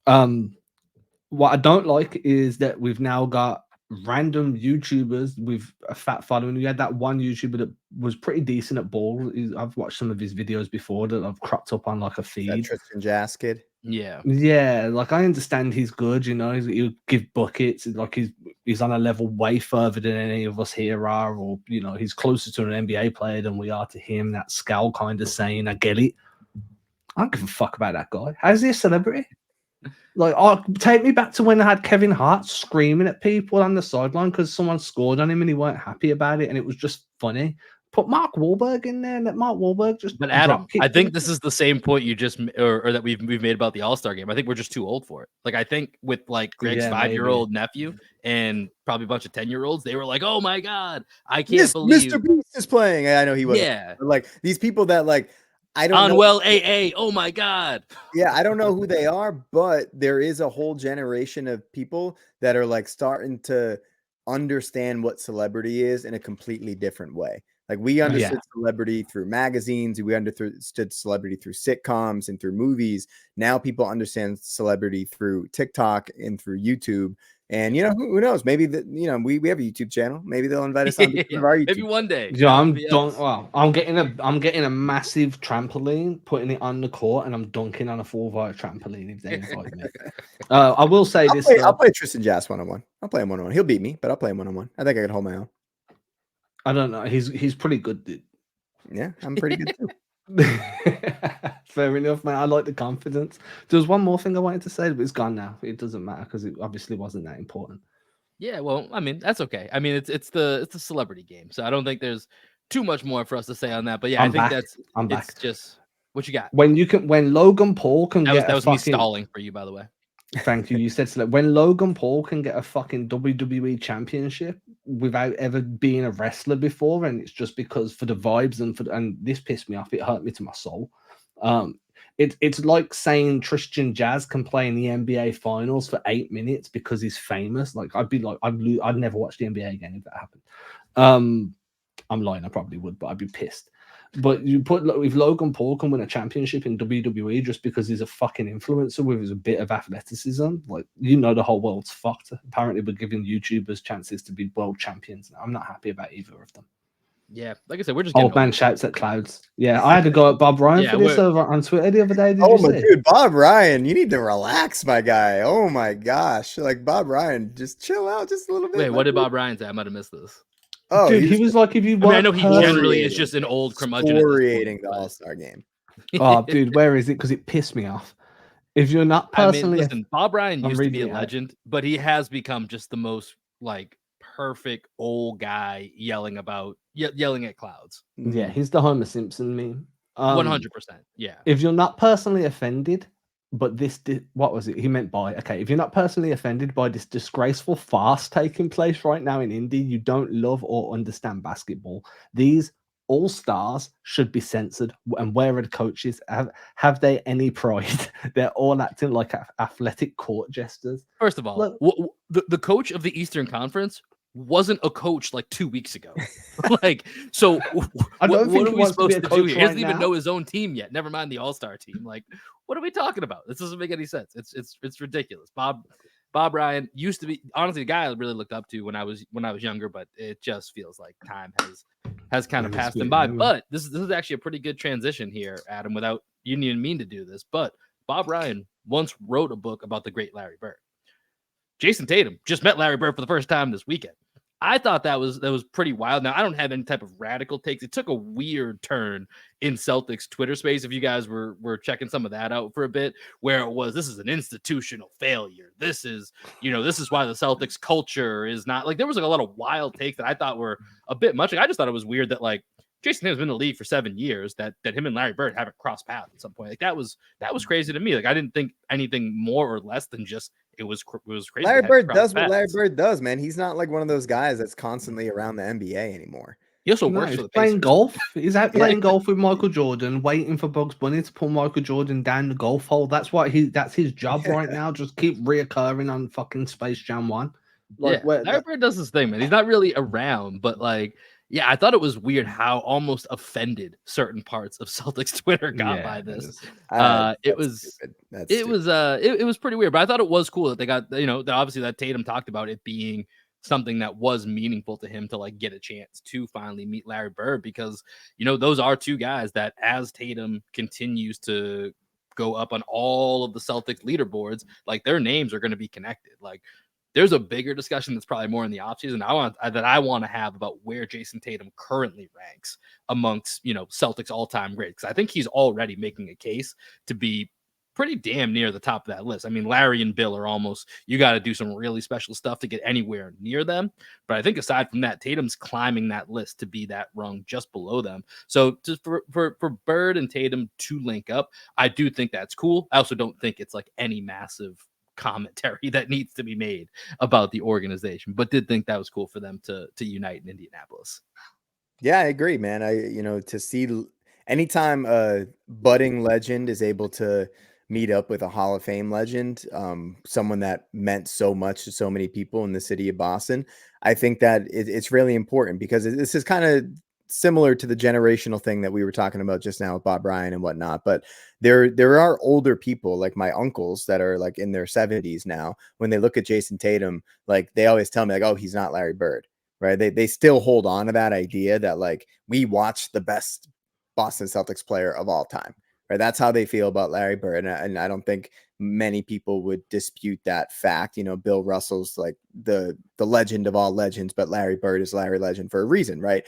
What I don't like is that we've now got random YouTubers with a fat following. We had that one YouTuber that was pretty decent at ball. I've watched some of his videos before that I've cropped up on like a feed. That Tristan Jass kid. Yeah, like I understand he's good, he'll give buckets, like he's on a level way further than any of us here are, or he's closer to an NBA player than we are to him. That scowl kind of saying, I get it. I don't give a fuck about that guy. How's he a celebrity? Like, take me back to when I had Kevin Hart screaming at people on the sideline because someone scored on him and he weren't happy about it, and it was just funny. Put Mark Wahlberg in there and let Mark Wahlberg just. But Adam, I think this is the same point you just or that we've made about the All-Star game. I think we're just too old for it. Like, I think with like Greg's 5-year-old nephew and probably a bunch of 10-year-olds, they were like, "Oh my god, I can't believe Mr. Beast is playing." I know he was. Yeah, but like these people that like. I don't know. AA. Oh my god. Yeah, I don't know who they are, but there is a whole generation of people that are like starting to understand what celebrity is in a completely different way. Like we understood celebrity through magazines, we understood celebrity through sitcoms and through movies. Now people understand celebrity through TikTok and through YouTube. And who knows? Maybe we have a YouTube channel. Maybe they'll invite us on to our YouTube. Maybe one day. Yeah, I'm getting a massive trampoline, putting it on the court, and I'm dunking on a 4x trampoline if they invite me. I will say I'll play Tristan Jass 1-on-1. I'll play him 1-on-1. He'll beat me, but I'll play him 1-on-1. I think I can hold my own. I don't know. He's pretty good, dude. Yeah, I'm pretty good too. Fair enough, man. I like the confidence. There's one more thing I wanted to say, but it's gone now. It doesn't matter because it obviously wasn't that important. Yeah, well, I mean, that's okay. I mean, it's the celebrity game, so I don't think there's too much more for us to say on that. But yeah, I'm back. I'm back. It's just what you got. When Logan Paul can that was me stalling for you, by the way. Thank you. You said so. When Logan Paul can get a fucking WWE championship without ever being a wrestler before, and it's just because for the vibes and this pissed me off. It hurt me to my soul. It's like saying Tristan Jazz can play in the NBA finals for 8 minutes because he's famous. Like I'd never watch the NBA again if that happened. I'm lying. I probably would, but I'd be pissed. But if Logan Paul can win a championship in WWE just because he's a fucking influencer with a bit of athleticism, like the whole world's fucked. Apparently, we're giving YouTubers chances to be world champions. I'm not happy about either of them. Yeah, like I said, we're just old man shouts at clouds. Yeah, I had to go at Bob Ryan for this over on Twitter the other day. Dude, Bob Ryan, you need to relax, my guy. Oh my gosh, like Bob Ryan, just chill out just a little bit. Wait, what did Bob Ryan say? I might have missed this. Oh, dude, he was like, if you want, I know he generally is just an old curmudgeon. Excoriating the All-Star game. Oh, dude, where is it? Because it pissed me off. If you're not personally, listen, Bob Ryan used to be a legend, but he has become just the most like perfect old guy yelling at clouds. Yeah, he's the Homer Simpson meme. 100%. Yeah. If you're not personally offended, but what was it? He meant by, okay, if you're not personally offended by this disgraceful farce taking place right now in Indy, you don't love or understand basketball. These all-stars should be censored. And where are the coaches? Have they any pride? They're all acting like athletic court jesters. First of all, the coach of the Eastern Conference wasn't a coach like 2 weeks ago. Like, so what are we supposed to do here? He doesn't even know his own team yet. Never mind the All-Star team. Like, what are we talking about? This doesn't make any sense. It's ridiculous. Bob Ryan used to be honestly the guy I really looked up to when I was younger, but it just feels like time has kind of passed him by. But this is actually a pretty good transition here, Adam, without you didn't mean to do this. But Bob Ryan once wrote a book about the great Larry Bird. Jason Tatum just met Larry Bird for the first time this weekend. I thought that was pretty wild. Now, I don't have any type of radical takes. It took a weird turn in Celtics Twitter space. If you guys were checking some of that out for a bit, where it was, this is an institutional failure. This is why the Celtics culture is not like, there was like a lot of wild takes that I thought were a bit much. Like, I just thought it was weird that like Jason Tatum's been in the league for 7 years, that him and Larry Bird haven't crossed paths at some point. Like that was crazy to me. Like I didn't think anything more or less than just it was crazy. Larry Bird does what Larry Bird does, man. He's not like one of those guys that's constantly around the NBA anymore. He also works for the playing Pacers. golf. He's out playing golf with Michael Jordan, waiting for Bugs Bunny to pull Michael Jordan down the golf hole. That's his job right now. Just keep reoccurring on fucking Space Jam 1. Like, Larry Bird does this thing, man. He's not really around, but like, yeah, I thought it was weird how almost offended certain parts of Celtics Twitter got by this. It was pretty weird, but I thought it was cool that they got, obviously that Tatum talked about it being something that was meaningful to him to like get a chance to finally meet Larry Bird, because, those are two guys that as Tatum continues to go up on all of the Celtics leaderboards, like their names are going to be connected. Like, there's a bigger discussion that's probably more in the offseason I want to have about where Jason Tatum currently ranks amongst, Celtics all-time greats. Because I think he's already making a case to be pretty damn near the top of that list. I mean, Larry and Bill are almost, you got to do some really special stuff to get anywhere near them. But I think aside from that, Tatum's climbing that list to be that rung just below them. So just for Bird and Tatum to link up, I do think that's cool. I also don't think it's like any massive commentary that needs to be made about the organization, but did think that was cool for them to unite in Indianapolis. Yeah, I agree, man. To see anytime a budding legend is able to meet up with a Hall of Fame legend, someone that meant so much to so many people in the city of Boston, I think that it's really important, because this is kind of similar to the generational thing that we were talking about just now with Bob Ryan and whatnot. But there are older people like my uncles that are like in their 70s now. When they look at Jason Tatum, like they always tell me like, oh, he's not Larry Bird, right? They still hold on to that idea that like we watched the best Boston Celtics player of all time, right? That's how they feel about Larry Bird. And I don't think many people would dispute that fact. You know, Bill Russell's like the legend of all legends, but Larry Bird is Larry Legend for a reason, right?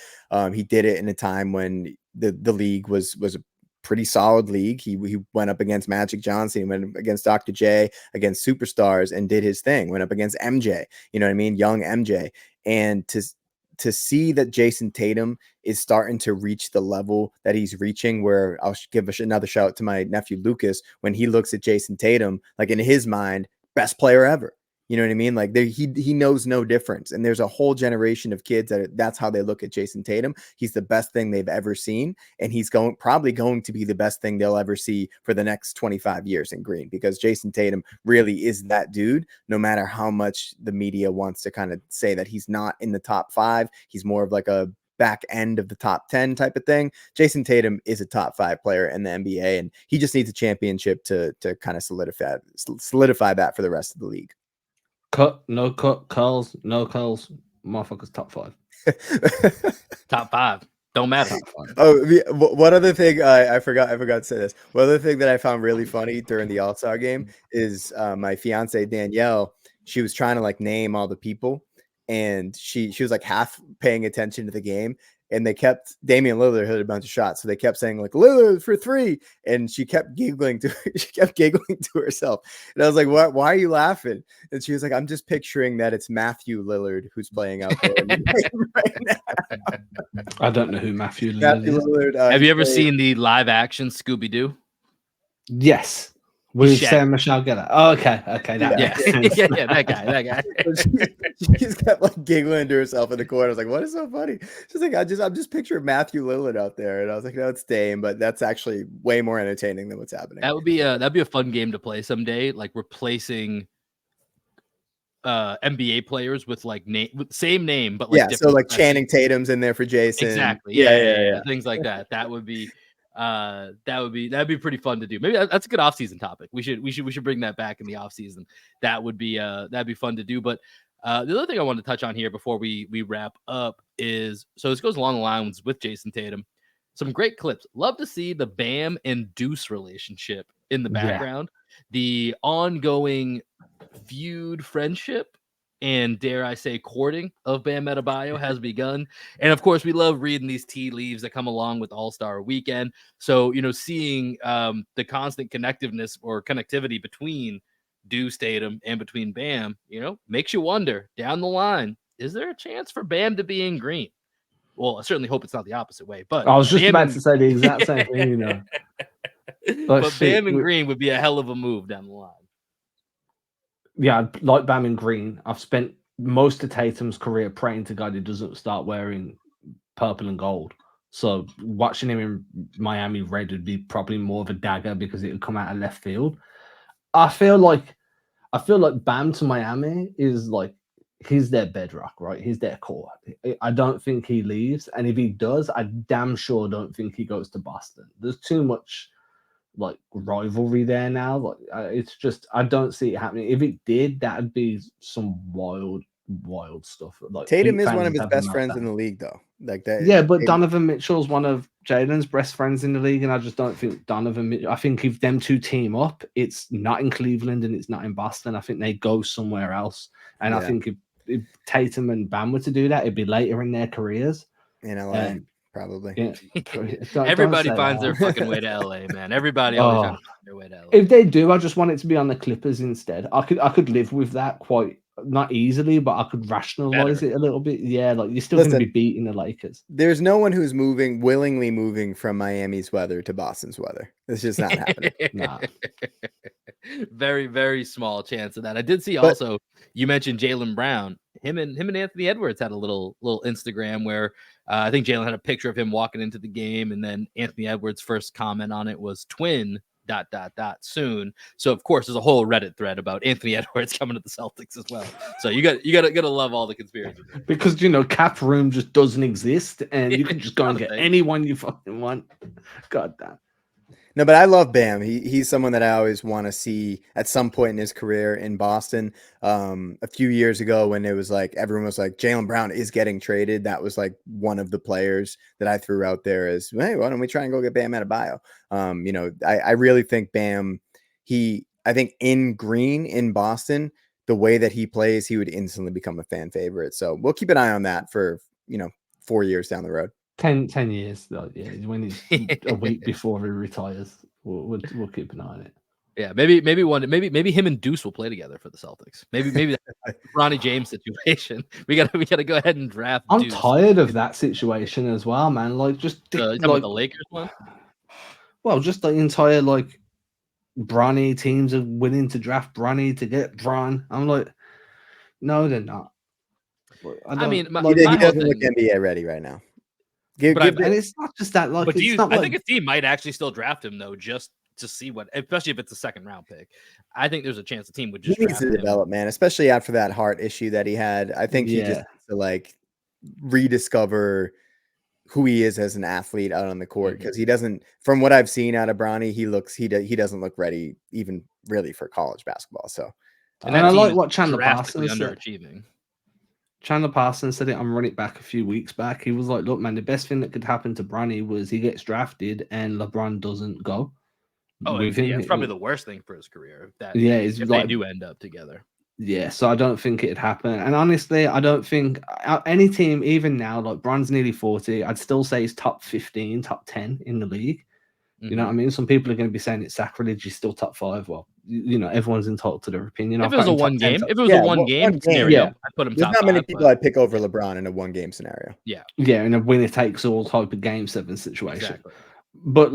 He did it in a time when the league was a pretty solid league. He went up against Magic Johnson, went up against Dr. J, against superstars, and did his thing. Went up against MJ, you know what I mean? Young MJ. And to see that Jason Tatum is starting to reach the level that he's reaching, where I'll give another shout out to my nephew Lucas, when he looks at Jason Tatum, like in his mind, best player ever. You know what I mean? Like he knows no difference. And there's a whole generation of kids that's how they look at Jason Tatum. He's the best thing they've ever seen. And he's probably going to be the best thing they'll ever see for the next 25 years in green, because Jason Tatum really is that dude, no matter how much the media wants to kind of say that he's not in the top 5. He's more of like a back end of the top 10 type of thing. Jason Tatum is a top 5 player in the NBA, and he just needs a championship to kind of solidify that for the rest of the league. Cut, no cut, curls, no curls. Motherfuckers top 5. Top 5. Don't matter. Oh, one other thing I forgot to say this. One other thing that I found really funny during the All-Star game is my fiance Danielle. She was trying to like name all the people, and she was like half paying attention to the game. And Damian Lillard hit a bunch of shots, so they kept saying like Lillard for 3, and she kept giggling to herself. And I was like, "What? Why are you laughing?" And she was like, "I'm just picturing that it's Matthew Lillard who's playing out there right now." I don't know who Matthew Lillard is. Have you ever seen the live action Scooby Doo? Yes. With Sarah Michelle Gellar. Oh, okay. That yeah, that guy. She just kept like giggling to herself in the corner. I was like, "What is so funny?" She's like, I'm just picturing Matthew Lillard out there," and I was like, "No, it's Dame," but that's actually way more entertaining than what's happening. That'd be a fun game to play someday, like replacing NBA players with like same name, but like so like Channing Tatum's in there for Jason. Exactly. Yeah. Things like that. That'd be pretty fun to do. Maybe that's a good off-season topic. We should bring that back in the off-season. That'd be fun to do. But the other thing I wanted to touch on here before we wrap up is, so this goes along the lines with Jason Tatum. Some great clips. Love to see the Bam and Deuce relationship in the background. The ongoing feud, friendship, and dare I say courting of Bam Adebayo has begun. And of course, we love reading these tea leaves that come along with All-Star Weekend. So, you know, seeing the constant connectivity between Deuce, Tatum, and between Bam, you know, makes you wonder down the line, is there a chance for Bam to be in green? Well, I certainly hope it's not the opposite way. But I was just about to say the exact same thing, you know. But Bam and green would be a hell of a move down the line. Yeah, like Bam and green. I've spent most of Tatum's career praying to God he doesn't start wearing purple and gold. So watching him in Miami red would be probably more of a dagger because it would come out of left field. I feel like Bam to Miami is like, he's their bedrock, right? He's their core. I don't think he leaves, and if he does, I damn sure don't think he goes to Boston. There's too much like rivalry there now. Like it's just, I don't see it happening. If it did, that'd be some wild stuff. Like Tatum is one of his best friends in the league, though. Like that. Yeah, but Donovan Mitchell's one of Jalen's best friends in the league, and I just don't think I think if them two team up, it's not in Cleveland and it's not in Boston. I think they go somewhere else. And I think if Tatum and Bam were to do that, it'd be later in their careers. In LA. Probably. Yeah. Everybody finds their fucking way to LA, man. Everybody always trying to find their way to LA. If they do, I just want it to be on the Clippers instead. I could live with that quite, not easily, but I could rationalize it a little bit. Yeah, like you're still going to be beating the Lakers. There's no one who's willingly moving from Miami's weather to Boston's weather. It's just not happening. Nah. Very, very small chance of that. I did see also, you mentioned Jaylen Brown. Him and Anthony Edwards had a little Instagram where I think Jaylen had a picture of him walking into the game, and then Anthony Edwards' first comment on it was twin soon. So of course there's a whole Reddit thread about Anthony Edwards coming to the Celtics as well. So you gotta love all the conspiracy because cap room just doesn't exist, and you can just go and get anyone you fucking want. God damn. No, but I love Bam. He's someone that I always want to see at some point in his career in Boston. A few years ago when it was like everyone was like Jaylen Brown is getting traded, that was like one of the players that I threw out there as, hey, why don't we try and go get Bam Adebayo? I really think Bam, I think in green in Boston, the way that he plays, he would instantly become a fan favorite. So we'll keep an eye on that for 4 years down the road. 10 years, though, yeah. When he's a week before he retires, we'll keep an eye on it. Yeah, maybe him and Deuce will play together for the Celtics. Maybe that's Bronny James situation. We gotta go ahead and draft. I'm Deuce. tired of that situation as well, man. Like just like the Lakers one. Well, just the entire Bronny teams are willing to draft Bronny to get Bron. I'm like, no, they're not. I mean, he doesn't look NBA ready right now. And it's not just that. But I think a team might actually still draft him though, just to see what, especially if it's a second round pick. I think there's a chance the team would just. He needs to develop, man, especially after that heart issue that he had. I think he just needs to rediscover who he is as an athlete out on the court, because he doesn't. From what I've seen out of Bronny, he doesn't look ready even really for college basketball. So, and I like what Chandler Parsons underachieving. Chandler Parsons said it on Run It Back a few weeks back. He was like, look, man, the best thing that could happen to Bronny was he gets drafted and LeBron doesn't go. Oh, it's probably the worst thing for his career. If they do end up together. Yeah, so I don't think it'd happen. And honestly, I don't think any team, even now, like Bron's nearly 40, I'd still say he's top 15, top 10 in the league. You know what I mean? Some people are going to be saying it's sacrilege. He's still top 5. Well, everyone's entitled to their opinion. If it was a one game scenario, I'd put him top 5. There's not many people I'd pick over LeBron in a one game scenario. Yeah, in a winner takes all type of game 7 situation. Exactly. But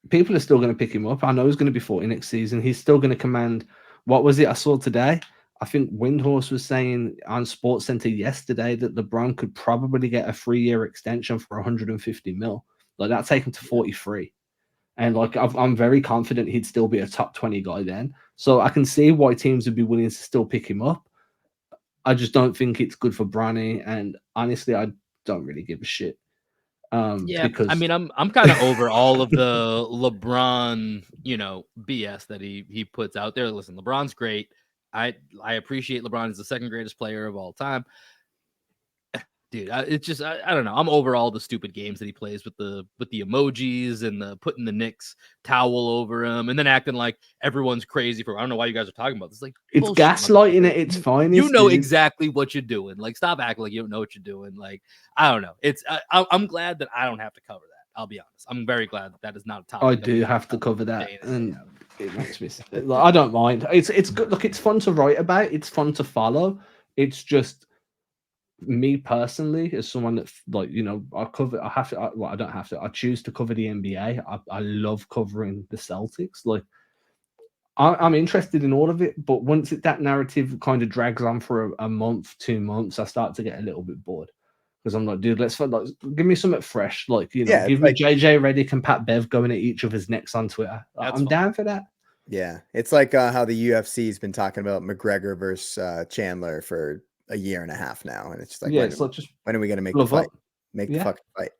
people are still going to pick him up. I know he's going to be 40 next season. He's still going to command. What was it I saw today? I think Windhorse was saying on SportsCenter yesterday that LeBron could probably get a 3-year extension for 150 mil. That take him to 43. And I'm very confident he'd still be a top 20 guy then. So I can see why teams would be willing to still pick him up. I just don't think it's good for Bronny. And honestly, I don't really give a shit. Because I mean, I'm kind of over all of the LeBron, BS that he puts out there. Listen, LeBron's great. I appreciate LeBron as the second greatest player of all time. Dude, it's just I don't know. I'm over all the stupid games that he plays with the emojis and the putting the Knicks towel over him and then acting like everyone's crazy for. I don't know why you guys are talking about this. It's gaslighting at its finest. You know exactly what you're doing. Stop acting like you don't know what you're doing. I don't know. It's I'm glad that I don't have to cover that. I'll be honest. I'm very glad that is not a topic. I do have to cover that, and it makes me. I don't mind. It's good. Look, it's fun to write about. It's fun to follow. It's just. Me personally, as someone that I choose to cover the NBA. I love covering the Celtics. I'm interested in all of it, but once that narrative kind of drags on for a month, 2 months, I start to get a little bit bored because I'm like, dude, let's give me something fresh. Give me JJ Redick and Pat Bev going at each other's necks on Twitter. I'm down for that. Yeah, it's like how the UFC's been talking about McGregor versus Chandler for a year and a half now, and it's just when are we going to make the fight? Make the fucking fight.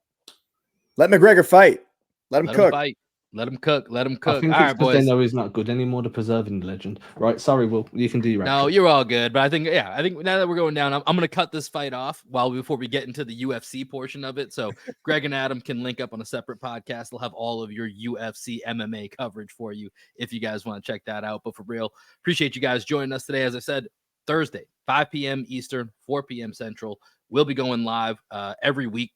Let McGregor fight. Let him cook. Let him cook. I think all right, boys. They know he's not good anymore to preserving the legend. Right? Sorry, Will. You can do your. No, you're all good. But I think now that we're going down, I'm going to cut this fight off before we get into the UFC portion of it. So Greg and Adam can link up on a separate podcast. They'll have all of your UFC MMA coverage for you if you guys want to check that out. But for real, appreciate you guys joining us today. As I said, Thursday, 5 p.m. Eastern, 4 p.m. Central. We'll be going live every week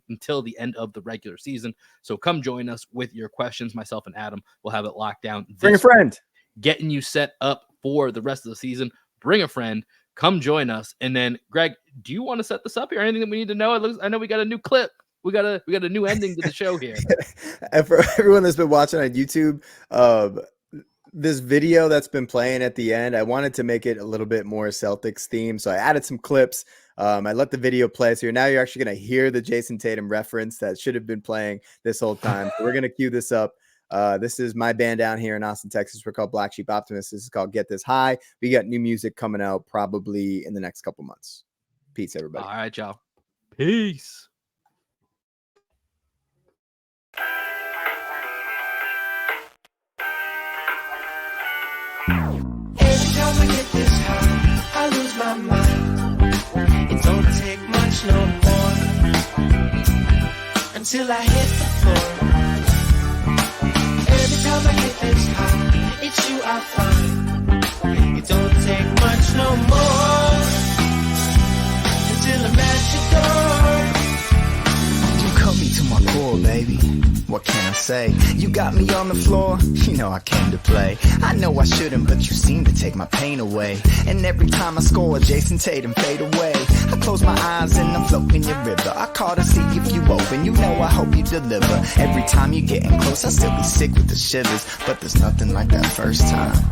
until the end of the regular season. So come join us with your questions. Myself and Adam will have it locked down. Bring a friend. Getting you set up for the rest of the season. Bring a friend. Come join us. And then, Greg, do you want to set this up here? Anything that we need to know? I know we got a new clip. We got a new ending to the show here. And for everyone that's been watching on YouTube, this video that's been playing at the end, I wanted to make it a little bit more Celtics themed. So I added some clips. I let the video play. So now you're actually going to hear the Jason Tatum reference that should have been playing this whole time. So we're going to cue this up. This is my band down here in Austin, Texas. We're called Black Sheep Optimists. This is called Get This High. We got new music coming out probably in the next couple months. Peace, everybody. All right, y'all. Peace. Every time I get this high, I lose my mind. It don't take much no more until I hit the floor. Every time I get this high, it's you I find. It don't take much no more until I'm at your door. You cut me to my core, baby. What can I say? You got me on the floor, you know I came to play. I know I shouldn't, but you seem to take my pain away. And every time I score, Jason Tatum fade away. I close my eyes and I'm floating your river. I call to see if you open, you know I hope you deliver. Every time you're getting close, I still be sick with the shivers. But there's nothing like that first time.